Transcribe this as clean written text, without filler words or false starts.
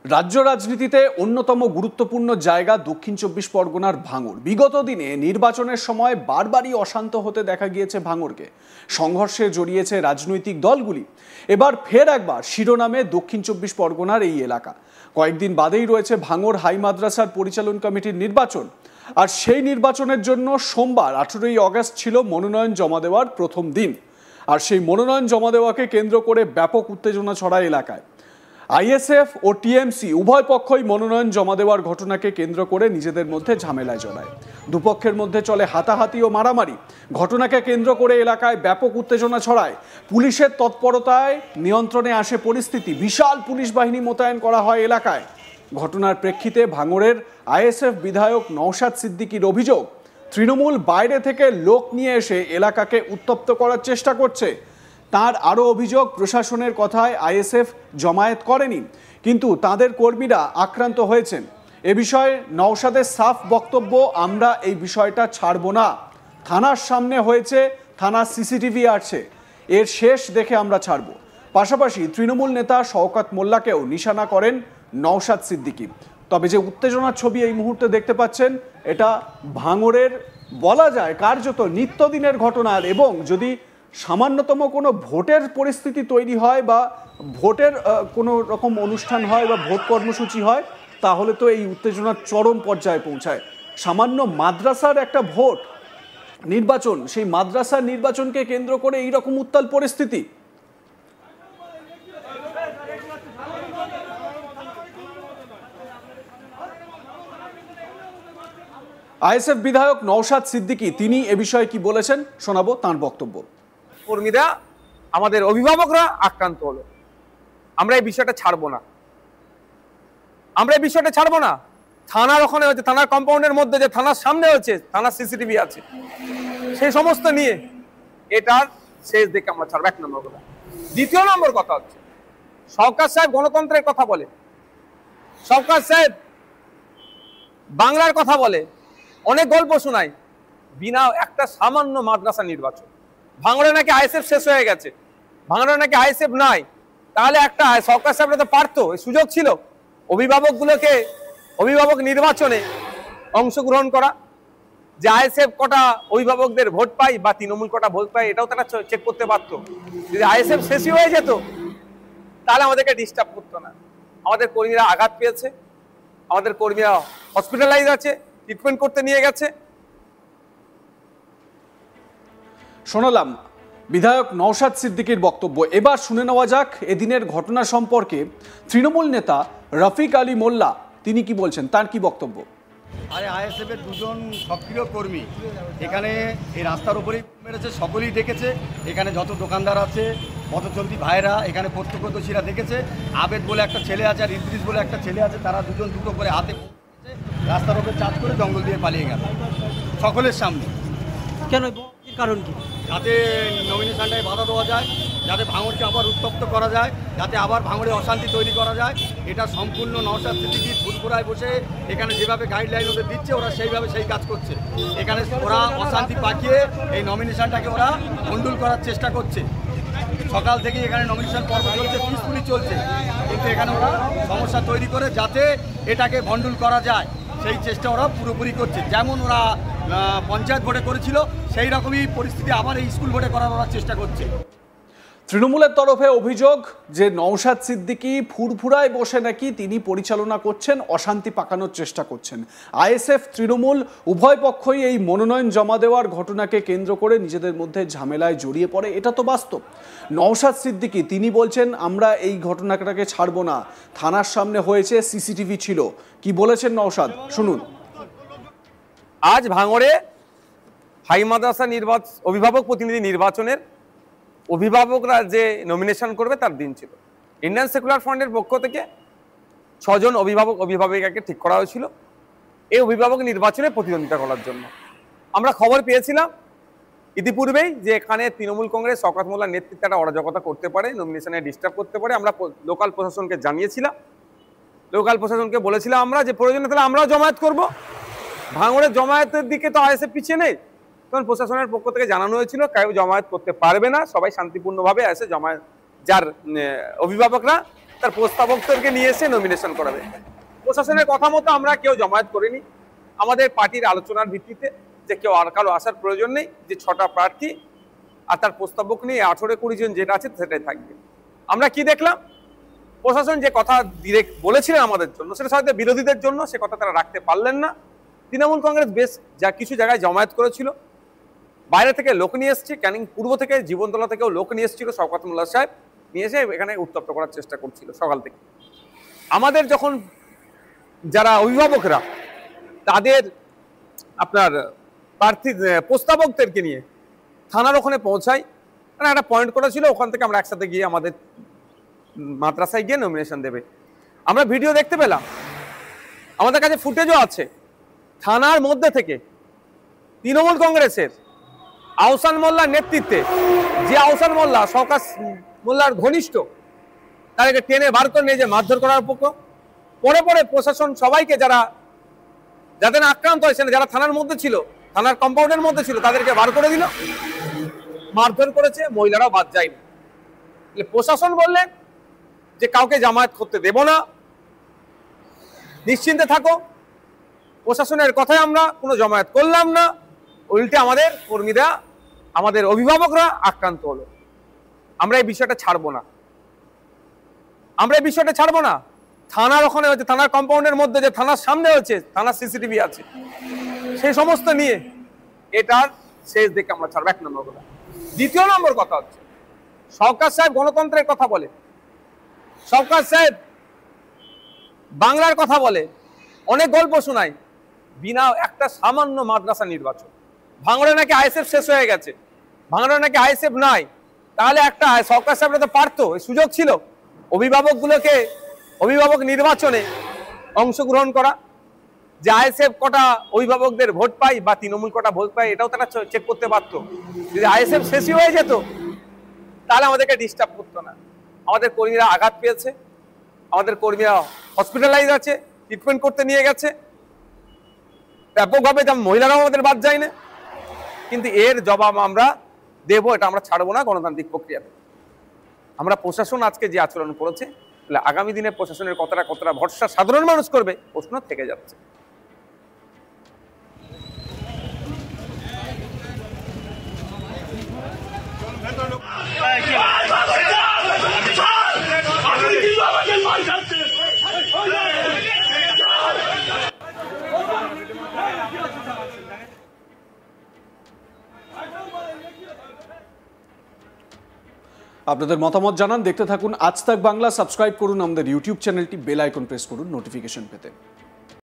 রাজ্য রাজনীতিতে অন্যতম গুরুত্বপূর্ণ জায়গা দক্ষিণ চব্বিশ পরগনার ভাঙড়। বিগত দিনে নির্বাচনের সময় বারবারই অশান্ত হতে দেখা গিয়েছে ভাঙড়কে। সংঘর্ষে জড়িয়েছে রাজনৈতিক দলগুলি। এবার ফের একবার শিরোনামে দক্ষিণ চব্বিশ পরগনার এই এলাকা। কয়েকদিন বাদেই রয়েছে ভাঙড় হাই মাদ্রাসার পরিচালন কমিটির নির্বাচন। আর সেই নির্বাচনের জন্য সোমবার 18ই অগস্ট ছিল মনোনয়ন জমা দেওয়ার প্রথম দিন। আর সেই মনোনয়ন জমা দেওয়াকে কেন্দ্র করে ব্যাপক উত্তেজনা ছড়ায় এলাকায়। আইএসএফ ও টিএমসি উভয় পক্ষই মনোনয়ন জমা দেওয়ার ঘটনাকে কেন্দ্র করে নিজেদের মধ্যে ঝামেলায় জড়ায়। দুপক্ষের মধ্যে চলে হাতাহাতি ও মারামারি। ঘটনাকে কেন্দ্র করে এলাকায় ব্যাপক উত্তেজনা ছড়ায়। পুলিশের তৎপরতায় নিয়ন্ত্রণে আসে পরিস্থিতি। বিশাল পুলিশ বাহিনী মোতায়েন করা হয় এলাকায়। ঘটনার প্রেক্ষিতে ভাঙড়ের আইএসএফ বিধায়ক নওশাদ সিদ্দিকীর অভিযোগ, তৃণমূল বাইরে থেকে লোক নিয়ে এসে এলাকাকে উত্তপ্ত করার চেষ্টা করছে। তার আরও অভিযোগ, প্রশাসনের কথায় আইএসএফ জমায়েত করেনি, কিন্তু তাদের কর্মীরা আক্রান্ত হয়েছেন। এ বিষয়ে নওশাদের সাফ বক্তব্য, আমরা এই বিষয়টা ছাড়ব না। থানার সামনে হয়েছে, থানার সিসিটিভি আছে, এর শেষ দেখে আমরা ছাড়ব। পাশাপাশি তৃণমূল নেতা শওকত মোল্লাকেও নিশানা করেন নওশাদ সিদ্দিকী। তবে যে উত্তেজনার ছবি এই মুহূর্তে দেখতে পাচ্ছেন, এটা ভাঙড়ের বলা যায় কার্যত নিত্যদিনের ঘটনার। এবং যদি সামান্যতম কোনো ভোটের পরিস্থিতি তৈরি হয় বা ভোটের কোনো রকম অনুষ্ঠান হয় বা ভোট কর্মসূচি হয়, তাহলে তো এই উত্তেজনার চরম পর্যায়ে পৌঁছায়। সামান্য মাদ্রাসার একটা ভোট নির্বাচন, সেই মাদ্রাসার নির্বাচনকে কেন্দ্র করে এই রকম উত্তাল পরিস্থিতি। আইএসএফ বিধায়ক নওশাদ সিদ্দিকী তিনি এ বিষয়ে কি বলেছেন শোনাবো তার বক্তব্য। কর্মীরা, আমাদের অভিভাবকরা আক্রান্ত হলো। আমরা এই বিষয়টা ছাড়বো না, আমরা এই বিষয়টা ছাড়বো না। থানার ওখানে হচ্ছে, থানার কম্পাউন্ডের মধ্যে যে থানার সামনে হচ্ছে, থানার সিসিটিভি আছে, সেই সমস্ত নিয়ে এটার শেষ দেখে আমরা ছাড়বো, এক নম্বর কথা। দ্বিতীয় নম্বর কথা হচ্ছে, শওকত সাহেব গণতন্ত্রের কথা বলে, শওকত সাহেব বাংলার কথা বলে, অনেক গল্প শোনায়, বিনা একটা সামান্য মাদ্রাসা নির্বাচন। ভাঙড়ে নাকি আইএসএফ শেষ হয়ে গেছে, ভাঙড়ে নাকি আইএসএফ নাই, তাহলে একটা সরকার সাহেবরা তো পারতো, সুযোগ ছিল অভিভাবকগুলোকে অভিভাবক নির্বাচনে অংশগ্রহণ করা, যে আইএসএফ কটা অভিভাবকদের ভোট পাই বা তৃণমূল কটা ভোট পাই, এটাও তারা চেক করতে পারতো। যদি আইএসএফ শেষই হয়ে যেত তাহলে আমাদেরকে ডিস্টার্ব করতো না। আমাদের কর্মীরা আঘাত পেয়েছে, আমাদের কর্মীরা হসপিটালাইজ আছে, ট্রিটমেন্ট করতে নিয়ে গেছে। শোনালাম বিধায়ক নওশাদ সিদ্দিকীর বক্তব্য। এবার শুনে নেওয়া যাক এদিনের ঘটনা সম্পর্কে তৃণমূল নেতা রফিক আলী মোল্লা তিনি কি বলছেন, তার কি বক্তব্য। আরে আইএসএফের দুজন সক্রিয় কর্মী এখানে এই রাস্তার উপরেই মেরেছে, সকলেই দেখেছে। এখানে যত দোকানদার আছে, পথচলতি ভাইরা, এখানে প্রত্যক্ষদর্শীরা দেখেছে। আবেদ বলে একটা ছেলে আছে আর ইদ্রিস বলে একটা ছেলে আছে, তারা দুজন দুটো করে হাতে রাস্তার উপরে চার্জ করে জঙ্গল দিয়ে পালিয়ে গেল সকলের সামনে। কেন, কারণ কি? যাতে নমিনেশনটায় বাধা দেওয়া যায়, যাতে ভাঙড়কে আবার উত্তপ্ত করা যায়, যাতে আবার ভাঙড়ে অশান্তি তৈরি করা যায়। এটা সম্পূর্ণ নওশাদ সিদ্দিকী ফুলপুরায় বসে এখানে যেভাবে গাইডলাইন ওদের দিচ্ছে, ওরা সেইভাবে সেই কাজ করছে। এখানে ওরা অশান্তি পাঠিয়ে এই নমিনেশনটাকে ওরা ভণ্ডুল করার চেষ্টা করছে। সকাল থেকে এখানে নমিনেশন পর্ব চলছে, পিসফুলি চলছে, কিন্তু এখানে ওরা সমস্যা তৈরি করে যাতে এটাকে ভণ্ডুল করা যায়, সেই চেষ্টা ওরা পুরোপুরি করছে। যেমন ওরা পঞ্চায়েত ভোটে করেছিল, সেই রকমই পরিস্থিতি আবার এই স্কুল ভোটে করার ওরা চেষ্টা করছে। তৃণমূলের তরফে অভিযোগ যে নওশাদ সিদ্দিকী ফুরফুরায় বসে নাকি তিনি পরিচালনা করছেন, অশান্তি পাকানোর চেষ্টা করছেন। আইএসএফ তৃণমূল উভয় পক্ষই এই মনোনয়ন জমা দেওয়ার ঘটনাকে কেন্দ্র করে নিজেদের মধ্যে ঝামেলায় জড়িয়ে পড়ে, এটা তো বাস্তব। নওশাদ সিদ্দিকী তিনি বলছেন আমরা এই ঘটনাটাকে ছাড়বো না, থানার সামনে হয়েছে, সিসিটিভি ছিল। কি বলেছেন নওশাদ, শুনুন। আজ ভাঙড়ে হাই মাদ্রাসা অভিভাবক প্রতিনিধি নির্বাচনের অভিভাবকরা যে নমিনেশন করবে তার দিন ছিল। ইন্ডিয়ান সেকুলার ফ্রন্টের পক্ষ থেকে 6 জন অভিভাবকাকে ঠিক করা হয়েছিল এই অভিভাবক নির্বাচনে প্রতিদ্বন্দ্বিতা করার জন্য। আমরা খবর পেয়েছিলাম ইতিপূর্বেই যে এখানে তৃণমূল কংগ্রেস শওকত মোল্লার নেতৃত্বে একটা অরাজকতা করতে পারে, নমিনেশনে ডিস্টার্ব করতে পারে। আমরা লোকাল প্রশাসনকে জানিয়েছিলাম, লোকাল প্রশাসনকে বলেছিলাম আমরা যে প্রয়োজনে তাহলে আমরাও জমায়েত করব। ভাঙড়ের জমায়েতের দিকে তো আইএসএফ পিছিয়ে নেই, তখন প্রশাসনের পক্ষ থেকে জানানো হয়েছিল কেউ জমায়েত করতে পারবে না, সবাই শান্তিপূর্ণভাবে এসে জমায়েত, যার অভিভাবকরা তার প্রস্তাবকদেরকে নিয়ে এসে নমিনেশন করাবে। প্রশাসনের কথা মতো আমরা কেউ জমায়েত করিনি, আমাদের পার্টির আলোচনার ভিত্তিতে যে কেউ আর কারো আসার প্রয়োজন নেই, যে 6টা প্রার্থী আর তার প্রস্তাবক নিয়ে 18-20 জন যেটা আছে সেটাই থাকবে। আমরা কি দেখলাম, প্রশাসন যে কথা ডিরেক্ট বলেছিলেন আমাদের জন্য, সেটা হয়তো বিরোধীদের জন্য সে কথা তারা রাখতে পারলেন না। তৃণমূল কংগ্রেস বেশ কিছু জায়গায় জমায়েত করেছিল, বাইরে থেকে লোক নিয়ে এসছে, ক্যানিং পূর্ব থেকে জীবনতলা থেকেও লোক নিয়ে এসেছিল, শওকত মোল্লা সাহেব নিয়ে এসে এখানে উত্তপ্ত করার চেষ্টা করছিল সকাল থেকে। আমাদের যখন যারা অভিভাবকরা তাদের আপনার প্রার্থী প্রস্তাবকদেরকে নিয়ে থানার ওখানে পৌঁছাই, মানে একটা পয়েন্ট করা ছিল, ওখান থেকে আমরা একসাথে গিয়ে আমাদের মাদ্রাসায় গিয়ে নমিনেশন দেবে। আমরা ভিডিও দেখতে পেলাম, আমাদের কাছে ফুটেজও আছে, থানার মধ্যে থেকে তৃণমূল কংগ্রেসের আহসান মোল্লার নেতৃত্বে, যে আহসান মোল্লা শওকত মোল্লার ঘনিষ্ঠ, তাদেরকে টেনে বার করে নিয়ে যে মারধর করার পরে প্রশাসন সবাইকে যাদের আক্রান্ত হয়েছে, যারা থানার মধ্যে ছিল, থানার কম্পাউন্ডের মধ্যে ছিল, তাদেরকে বার করে দিল, মারধর করেছে, মহিলারাও বাদ যায়নি। প্রশাসন বললেন যে কাউকে জামায়াত করতে দেব না, নিশ্চিন্তে থাকো, প্রশাসনের কথায় আমরা কোনো জামায়াত করলাম না, উল্টে আমাদের কর্মীরা, আমাদের অভিভাবকরা আক্রান্ত হলো। আমরা এই বিষয়টা ছাড়বো না, থানার ওখানে হচ্ছে, থানার কম্পাউন্ডের মধ্যে যে থানার সামনে হচ্ছে, থানার সিসিটিভি আছে, সেই সমস্ত নিয়ে এটার শেষ দেখে আমরা ছাড়বো, 1 নম্বর কথা। 2 নম্বর কথা হচ্ছে, শওকত সাহেব গণতন্ত্রের কথা বলে, শওকত সাহেব বাংলার কথা বলে, অনেক গল্প শোনায়, বিনা একটা সামান্য মাদ্রাসা নির্বাচন, ভাঙড়ে নাকি আইএসএফ শেষ হয়ে গেছে, ভাঙড়ে নাকি আইএসএফ নাই, তাহলে একটা শওকত সাহেবরা তো পারতো, সুযোগ ছিল অভিভাবক নির্বাচনে অংশগ্রহণ করা, যে আইএসএফ কটা অভিভাবকদের ভোট পাই বা তৃণমূল কটা ভোট পাই, এটাও তারা চেক করতে পারতো। যদি আইএসএফ শেষই হয়ে যেত তাহলে আমাদেরকে ডিস্টার্ব করতো না। আমাদের কর্মীরা আঘাত পেয়েছে, আমাদের কর্মীরা হসপিটালাইজ আছে, ট্রিটমেন্ট করতে নিয়ে গেছে ব্যাপকভাবে, যেমন মহিলারাও আমাদের বাদ যায় না, কিন্তু এর জবাব আমরা দেবো, এটা আমরা ছাড়বো না গণতান্ত্রিক প্রক্রিয়াতে। আমরা প্রশাসন আজকে যে আচরণ করেছে, আগামী দিনে প্রশাসনের কতটা ভরসা সাধারণ মানুষ করবে, প্রশ্ন থেকে যাচ্ছে। আপনাদের মতামত জানান, দেখতে থাকুন আজ তাক বাংলা, সাবস্ক্রাইব করুন আমাদের ইউটিউব চ্যানেলটি, বেল আইকন প্রেস করুন নোটিফিকেশন পেতে।